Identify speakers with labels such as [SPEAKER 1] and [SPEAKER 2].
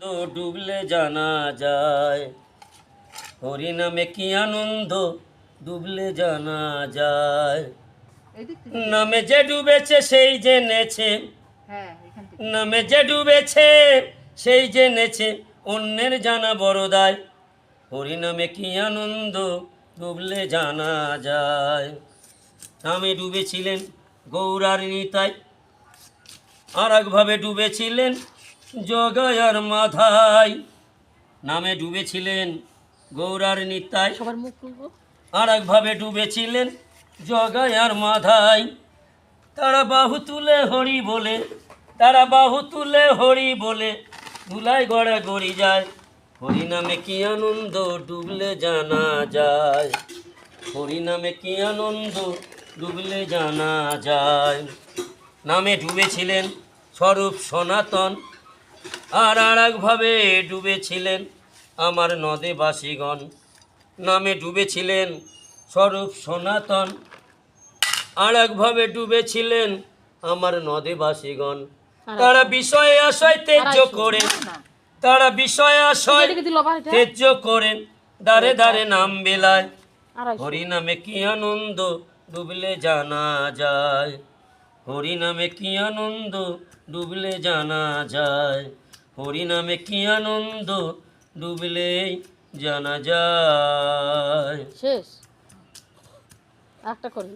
[SPEAKER 1] তো ডুবলে জানা যায়, হরি নামে কি আনন্দ ডুবলে জানা যায়। নামে যে ডুবেছে সেই জেনেছে, নামে যে ডুবেছে সেই জেনেছে, অন্যের জানা বড় দায়। হরি নামে কি আনন্দ ডুবলে জানা যায়। নামে ডুবেছিলেন গৌরার নিতাই, আর একভাবে ডুবেছিলেন জগাই আর মাধাই। নামে ডুবেছিলেন গৌরার নিতাই, আর একভাবে ডুবেছিলেন জগাই আর মাধাই। তারা বাহু তুলে হরি বলে, তারা বাহু তুলে হরি বলে ধুলায় গড়া গড়ি যায়। হরি নামে কি আনন্দ ডুবলে জানা যায়, হরি নামে কি আনন্দ ডুবলে জানা যায়। নামে ডুবেছিলেন স্বরূপ সনাতন, আর একভাবে ডুবেছিলেন আমার নদে বাসীগণ। নামে ডুবেছিলেন স্বরূপ সনাতন, আর একভাবে ডুবেছিলেন আমার নদে বাসীগণ। তারা বিষয়ে আশয় তেজ্য করে, তারা বিষয়ে আশয় তেজ্য করেন, দারে দারে নাম বেলায়। হরি নামে কি আনন্দ ডুবলে জানা যায়, হরি নামে কি আনন্দ ডুবলে জানা যায়। হরি নামে কি আনন্দ ডুবলে জানা যায়।
[SPEAKER 2] শেষ একটা করি।